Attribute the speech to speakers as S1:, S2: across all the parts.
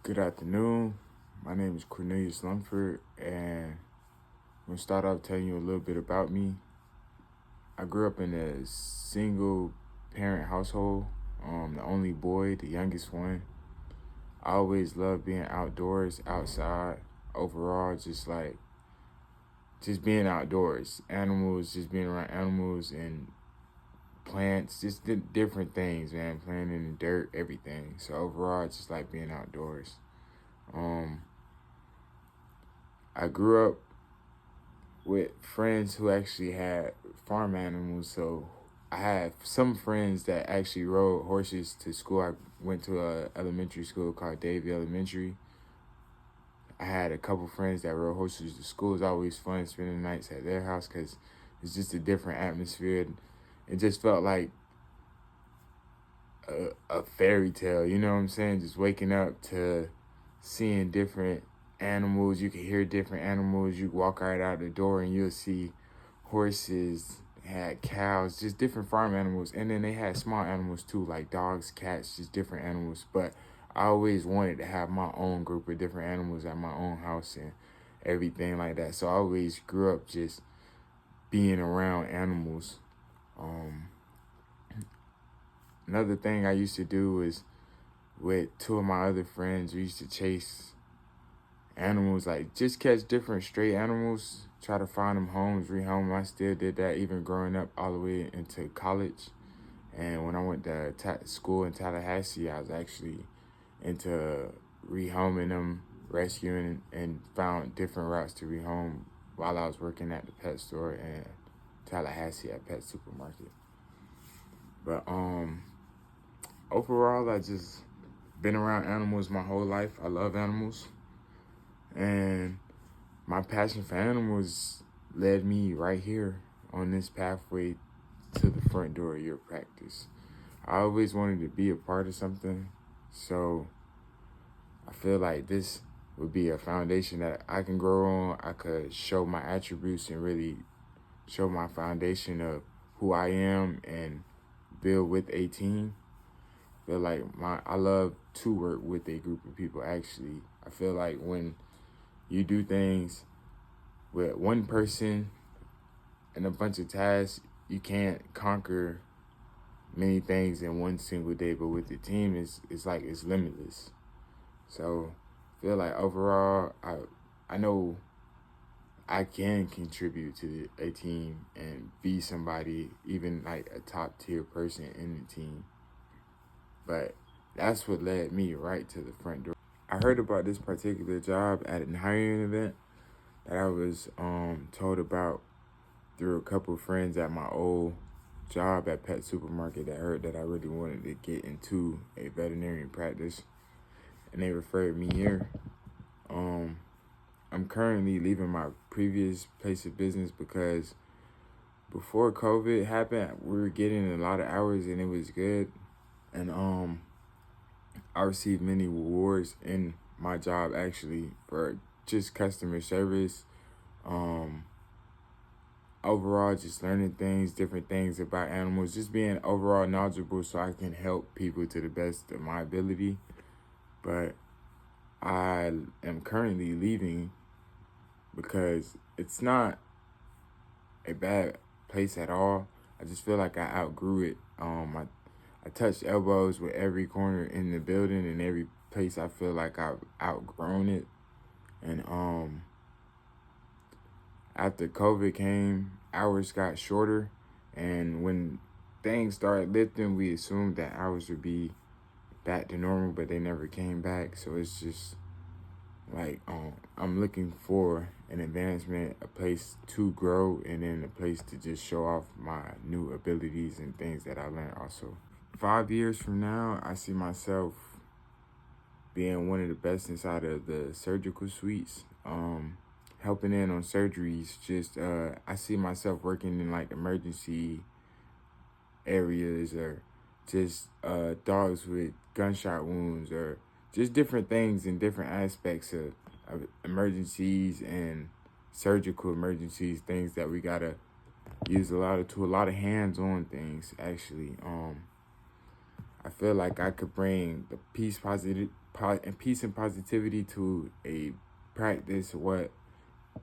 S1: Good afternoon. My name is Cornelius Lunford, and I'm going to start off telling you a little bit about me. I grew up in a single parent household, the only boy, the youngest one. I always loved being outdoors, outside, overall, just being outdoors, animals, just being around animals and plants, just different things, man, playing in the dirt, everything. So overall, I just like being outdoors. I grew up with friends who actually had farm animals, so I had some friends that actually rode horses to school. I went to a elementary school called Davie Elementary. I had a couple friends that rode horses to school. It's always fun spending nights at their house because it's just a different atmosphere. It just felt like a fairy tale, you know what I'm saying? Just waking up to seeing different animals. You can hear different animals. You walk right out the door and you'll see horses, had cows, just different farm animals. And then they had small animals too, like dogs, cats, just different animals. But I always wanted to have my own group of different animals at my own house and everything like that. So I always grew up just being around animals. Another thing I used to do was with two of my other friends, we used to chase animals, like just catch different stray animals, try to find them homes, rehome them. I still did that even growing up all the way into college. And when I went to school in Tallahassee, I was actually into rehoming them, rescuing, and found different routes to rehome while I was working at the pet store in Tallahassee at Pet Supermarket. But overall, I just been around animals my whole life. I love animals. And my passion for animals led me right here on this pathway to the front door of your practice. I always wanted to be a part of something, so I feel like this would be a foundation that I can grow on. I could show my attributes and really show my foundation of who I am and build with a team. I feel like I love to work with a group of people, actually. I feel like when you do things with one person and a bunch of tasks, you can't conquer many things in one single day, but with the team, it's like it's limitless. So I feel like overall, I know I can contribute to a team and be somebody, even like a top tier person in the team. But that's what led me right to the front door. I heard about this particular job at a hiring event that I was told about through a couple of friends at my old job at Pet Supermarket that heard that I really wanted to get into a veterinarian practice, and they referred me here. I'm currently leaving my previous place of business because before COVID happened, we were getting a lot of hours and it was good. And I received many rewards in my job actually for just customer service. Overall, just learning things, different things about animals, just being overall knowledgeable so I can help people to the best of my ability. But I am currently leaving because it's not a bad place at all. I just feel like I outgrew it. I touched elbows with every corner in the building and every place. I feel like I've outgrown it. And after COVID came, hours got shorter. And when things started lifting, we assumed that hours would be back to normal, but they never came back. So it's just like I'm looking for an advancement, a place to grow, and then a place to just show off my new abilities and things that I learned also. 5 years from now, I see myself being one of the best inside of the surgical suites, helping in on surgeries. I see myself working in like emergency areas or just dogs with gunshot wounds or just different things in different aspects of emergencies and surgical emergencies, things that we gotta use a lot of hands-on things actually. I feel like I could bring the peace and positivity to a practice.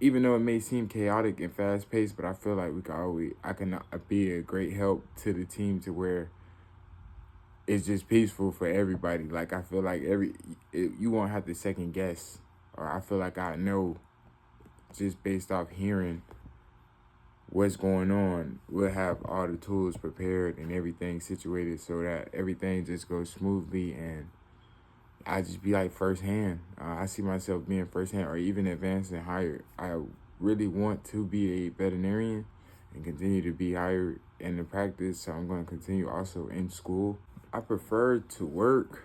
S1: Even though it may seem chaotic and fast paced, but I feel like I can be a great help to the team to where it's just peaceful for everybody. Like I feel like you won't have to second guess, or I feel like I know just based off hearing what's going on. We'll have all the tools prepared and everything situated so that everything just goes smoothly, and I just be like firsthand. I see myself being firsthand or even advanced and higher. I really want to be a veterinarian and continue to be higher in the practice, so I'm going to continue also in school. I prefer to work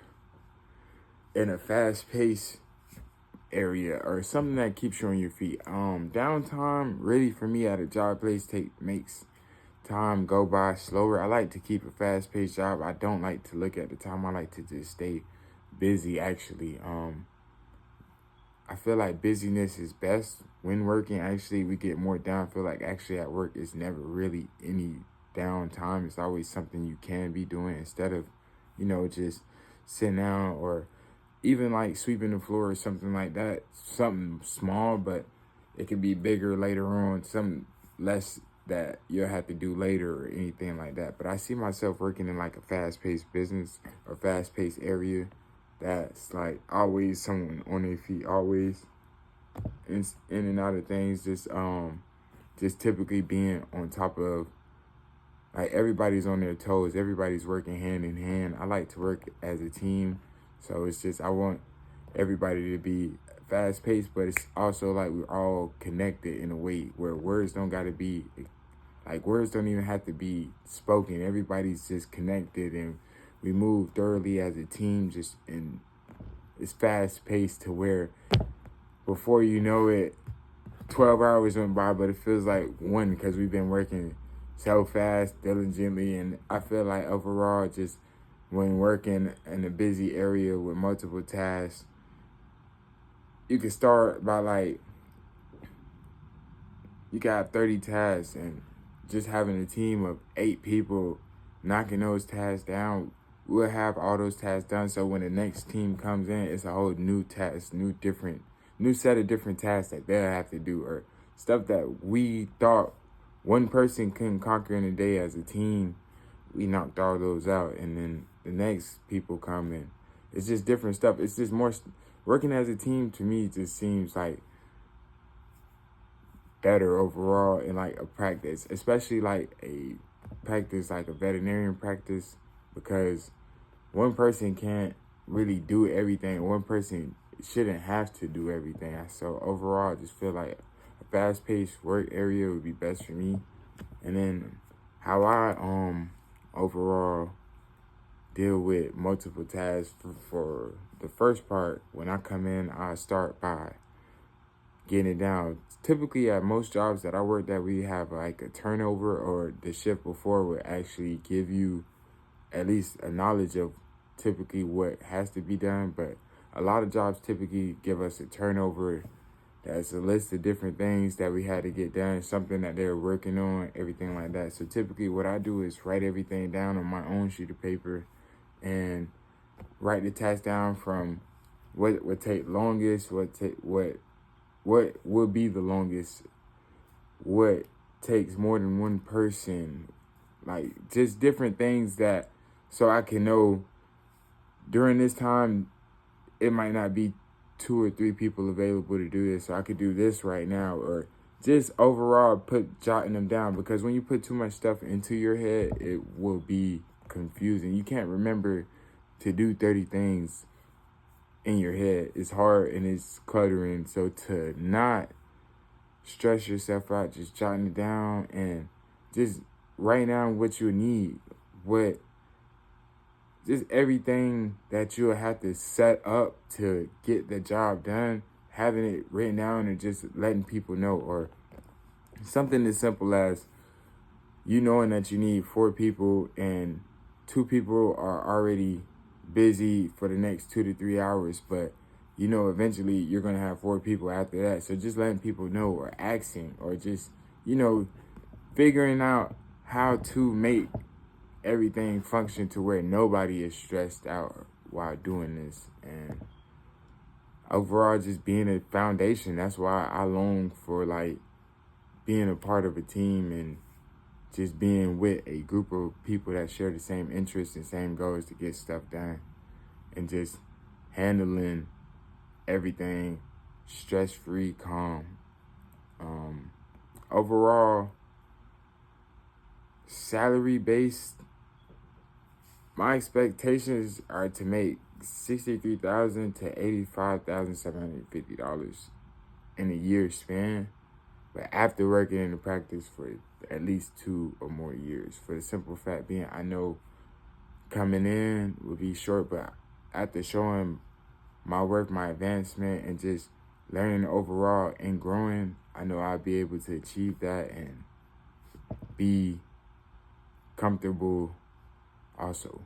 S1: in a fast-paced area or something that keeps you on your feet. Downtime really for me at a job place makes time go by slower. I like to keep a fast-paced job. I don't like to look at the time. I like to just stay busy actually. I feel like busyness is best when working. Actually, we get more down. I feel like actually at work it's never really any downtime. It's always something you can be doing instead of, just sitting down or even like sweeping the floor or something like that. Something small, but it could be bigger later on. Something less that you'll have to do later or anything like that. But I see myself working in like a fast-paced business or fast-paced area that's like always someone on their feet, always in and out of things, just typically being on top of, like, everybody's on their toes, everybody's working hand in hand. I like to work as a team, so it's just I want everybody to be fast paced, but it's also like we're all connected in a way where words don't even have to be spoken. Everybody's just connected and we move thoroughly as a team, it's fast paced to where before you know it, 12 hours went by, but it feels like one because we've been working so fast, diligently. And I feel like overall, just when working in a busy area with multiple tasks, you can start by you got 30 tasks, and just having a team of 8 people knocking those tasks down, we'll have all those tasks done. So when the next team comes in, it's a whole new task, new set of different tasks that they'll have to do, or stuff that we thought one person couldn't conquer in a day as a team. We knocked all those out, and then the next people come in. It's just different stuff. It's just more working as a team to me just seems like better overall in like a practice, especially like a practice like a veterinarian practice, because one person can't really do everything. One person shouldn't have to do everything. So overall, I just feel like a fast-paced work area would be best for me. And then how I overall deal with multiple tasks for the first part, when I come in, I start by getting it down. Typically at most jobs that I work at, we have like a turnover, or the shift before would actually give you at least a knowledge of typically what has to be done. But a lot of jobs typically give us a turnover that's a list of different things that we had to get done, something that they're working on, everything like that. So typically what I do is write everything down on my own sheet of paper and write the task down from what would take longest, what would be the longest, what takes more than one person, like just different things that, so I can know during this time, it might not be 2 or 3 people available to do this, so I could do this right now, or just overall jotting them down, because when you put too much stuff into your head, it will be confusing. You can't remember to do 30 things in your head. It's hard and it's cluttering. So to not stress yourself out, just jotting it down and just write down what you need, just everything that you'll have to set up to get the job done, having it written down and just letting people know. Or something as simple as you knowing that you need 4 people and 2 people are already busy for the next 2 to 3 hours, but eventually you're going to have 4 people after that. So just letting people know, or asking, or just, figuring out how to make everything function to where nobody is stressed out while doing this. And overall just being a foundation. That's why I long for like being a part of a team and just being with a group of people that share the same interests and same goals to get stuff done, and just handling everything stress-free, calm. Overall, salary-based, my expectations are to make $63,000 to $85,750 in a year span, but after working in the practice for at least 2 or more years. For the simple fact being, I know coming in will be short, but after showing my work, my advancement, and just learning overall and growing, I know I'll be able to achieve that and be comfortable also.